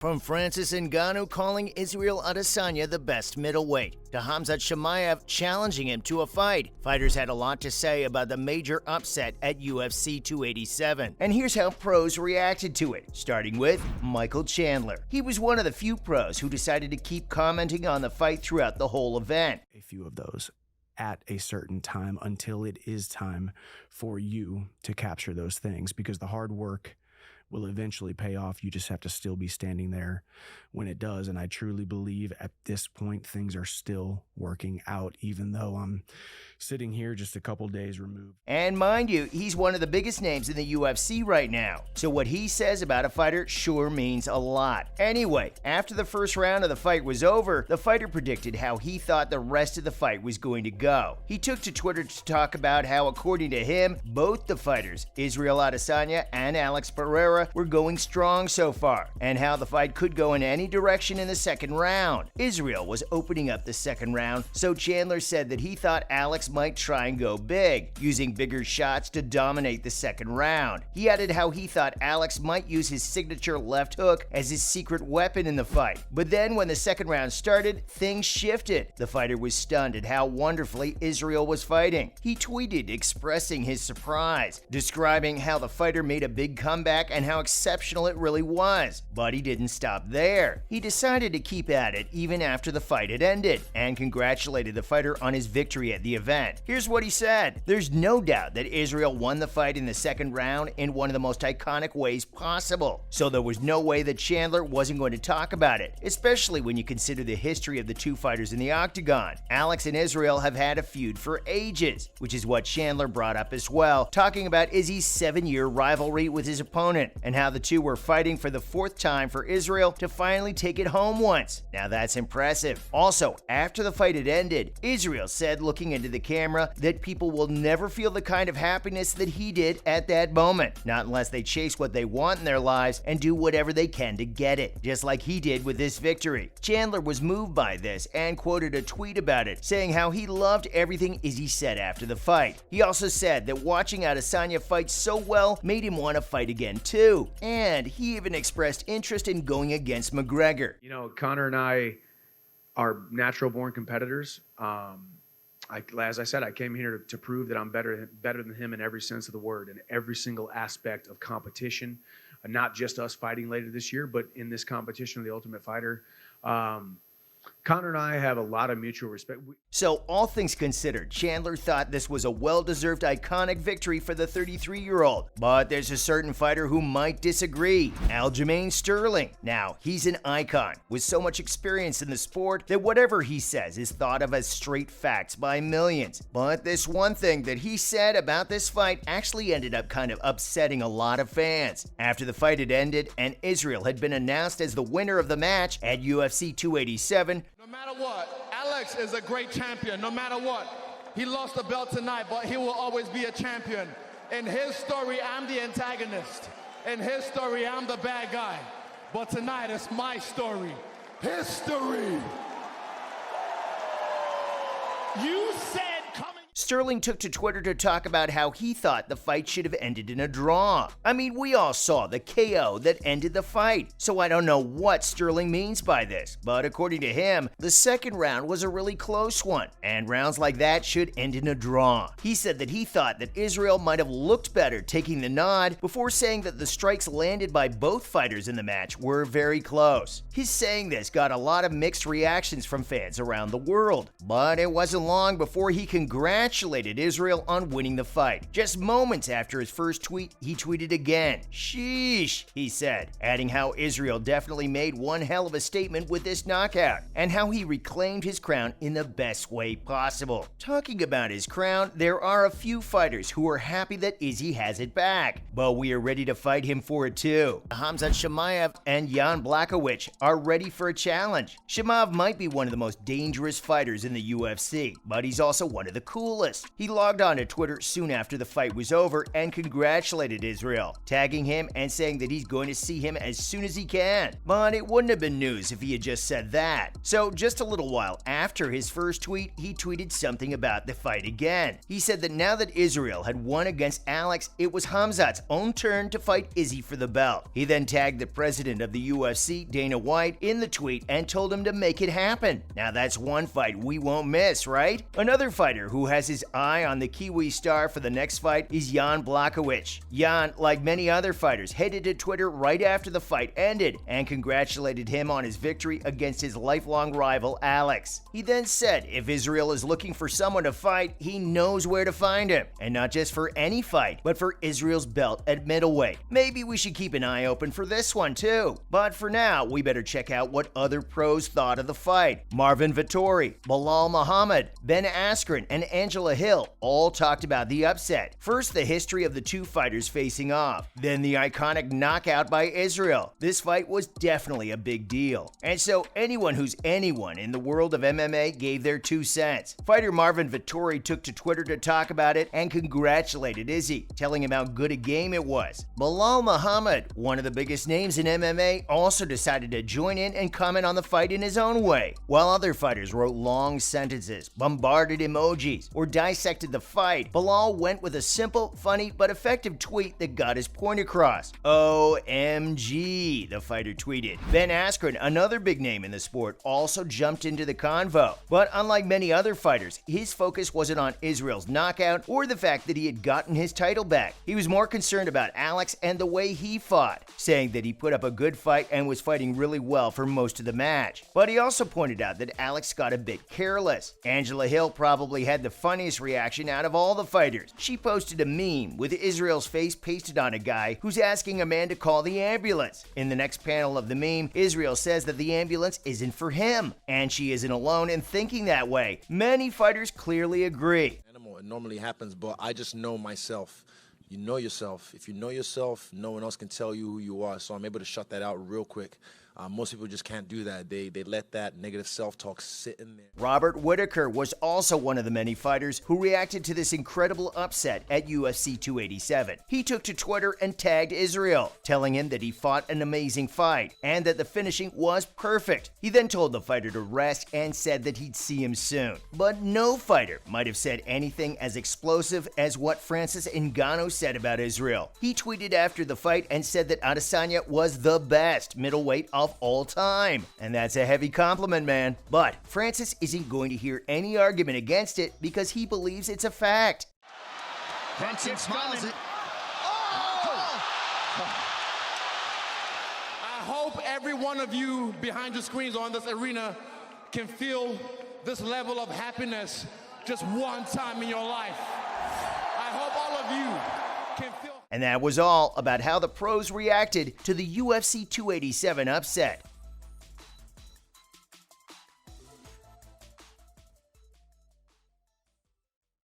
From Francis Ngannou calling Israel Adesanya the best middleweight, to Khamzat Chimaev challenging him to a fight, fighters had a lot to say about the major upset at UFC 287. And here's how pros reacted to it, starting with Michael Chandler. He was one of the few pros who decided to keep commenting on the fight throughout the whole event. A few of those at a certain time until it is time for you to capture those things, because the hard work will eventually pay off. You just have to still be standing there when it does. And I truly believe at this point, things are still working out, even though I'm sitting here just a couple days removed. And mind you, he's one of the biggest names in the UFC right now. So what he says about a fighter sure means a lot. Anyway, after the first round of the fight was over, the fighter predicted how he thought the rest of the fight was going to go. He took to Twitter to talk about how, according to him, both the fighters, Israel Adesanya and Alex Pereira, were going strong so far, and how the fight could go in any direction in the second round. Israel was opening up the second round, so Chandler said that he thought Alex might try and go big, using bigger shots to dominate the second round. He added how he thought Alex might use his signature left hook as his secret weapon in the fight. But then when the second round started, things shifted. The fighter was stunned at how wonderfully Israel was fighting. He tweeted expressing his surprise, describing how the fighter made a big comeback and how exceptional it really was. But he didn't stop there. He decided to keep at it even after the fight had ended, and congratulated the fighter on his victory at the event. Here's what he said: "There's no doubt that Israel won the fight in the second round in one of the most iconic ways possible. So there was no way that Chandler wasn't going to talk about it, especially when you consider the history of the two fighters in the octagon. Alex and Israel have had a feud for ages," which is what Chandler brought up as well, talking about Izzy's 7-year rivalry with his opponent, and how the two were fighting for the fourth time for Israel to finally take it home once. Now that's impressive. Also, after the fight had ended, Israel said, looking into the camera, that people will never feel the kind of happiness that he did at that moment, not unless they chase what they want in their lives and do whatever they can to get it, just like he did with this victory. Chandler was moved by this and quoted a tweet about it, saying how he loved everything Izzy said after the fight. He also said that watching Adesanya fight so well made him want to fight again too, and he even expressed interest in going against McGregor. You know, Conor and I are natural-born competitors. As I said, I came here to prove that I'm better than him in every sense of the word, in every single aspect of competition, not just us fighting later this year, but in this competition of the Ultimate Fighter. Conor and I have a lot of mutual respect. So, all things considered, Chandler thought this was a well-deserved iconic victory for the 33-year-old. But there's a certain fighter who might disagree: Aljamain Sterling. Now, he's an icon with so much experience in the sport that whatever he says is thought of as straight facts by millions. But this one thing that he said about this fight actually ended up kind of upsetting a lot of fans. After the fight had ended and Israel had been announced as the winner of the match at UFC 287, no matter what, Alex is a great champion. No matter what, he lost the belt tonight, but he will always be a champion. In his story, I'm the antagonist. In his story, I'm the bad guy. But tonight, it's my story. History. You said coming. Sterling took to Twitter to talk about how he thought the fight should have ended in a draw. I mean, we all saw the KO that ended the fight, so I don't know what Sterling means by this, but according to him, the second round was a really close one, and rounds like that should end in a draw. He said that he thought that Israel might have looked better taking the nod, before saying that the strikes landed by both fighters in the match were very close. His saying this got a lot of mixed reactions from fans around the world, but it wasn't long before he congratulated Israel on winning the fight. Just moments after his first tweet, he tweeted again. "Sheesh," he said, adding how Israel definitely made one hell of a statement with this knockout, and how he reclaimed his crown in the best way possible. Talking about his crown, there are a few fighters who are happy that Izzy has it back, but we are ready to fight him for it too. Khamzat Chimaev and Jan Blachowicz are ready for a challenge. Chimaev might be one of the most dangerous fighters in the UFC, but he's also one of the coolest. coolest. He logged on to Twitter soon after the fight was over and congratulated Israel, tagging him and saying that he's going to see him as soon as he can. But it wouldn't have been news if he had just said that. So just a little while after his first tweet, he tweeted something about the fight again. He said that now that Israel had won against Alex, it was Khamzat's own turn to fight Izzy for the belt. He then tagged the president of the UFC, Dana White, in the tweet and told him to make it happen. Now that's one fight we won't miss, right? Another fighter who has his eye on the Kiwi star for the next fight is Jan Blachowicz. Jan, like many other fighters, headed to Twitter right after the fight ended and congratulated him on his victory against his lifelong rival Alex. He then said if Israel is looking for someone to fight, he knows where to find him. And not just for any fight, but for Israel's belt at middleweight. Maybe we should keep an eye open for this one too. But for now, we better check out what other pros thought of the fight. Marvin Vettori, Bilal Muhammad, Ben Askren, and Angela Hill all talked about the upset. First, the history of the two fighters facing off. Then the iconic knockout by Israel. This fight was definitely a big deal. And so anyone who's anyone in the world of MMA gave their 2 cents. Fighter Marvin Vettori took to Twitter to talk about it and congratulated Izzy, telling him how good a game it was. Bilal Muhammad, one of the biggest names in MMA, also decided to join in and comment on the fight in his own way. While other fighters wrote long sentences, bombarded emojis, or dissected the fight, Bilal went with a simple, funny, but effective tweet that got his point across. OMG, the fighter tweeted. Ben Askren, another big name in the sport, also jumped into the convo. But unlike many other fighters, his focus wasn't on Israel's knockout or the fact that he had gotten his title back. He was more concerned about Alex and the way he fought, saying that he put up a good fight and was fighting really well for most of the match. But he also pointed out that Alex got a bit careless. Angela Hill probably had the funniest reaction out of all the fighters. She posted a meme with Israel's face pasted on a guy who's asking a man to call the ambulance. In the next panel of the meme, Israel says that the ambulance isn't for him, and she isn't alone in thinking that way. Many fighters clearly agree. It normally happens, but I just know myself. You know yourself. If you know yourself, no one else can tell you who you are. So I'm able to shut that out real quick. Most people just can't do that. They let that negative self-talk sit in there. Robert Whittaker was also one of the many fighters who reacted to this incredible upset at UFC 287. He took to Twitter and tagged Israel, telling him that he fought an amazing fight and that the finishing was perfect. He then told the fighter to rest and said that he'd see him soon. But no fighter might have said anything as explosive as what Francis Ngannou said about Israel. He tweeted after the fight and said that Adesanya was the best middleweight of all time. And that's a heavy compliment, man. But Francis isn't going to hear any argument against it because he believes it's a fact. Brunson smiles it. I hope every one of you behind the screens or in this arena can feel this level of happiness just one time in your life. I hope all of you can feel. And that was all about how the pros reacted to the UFC 287 upset.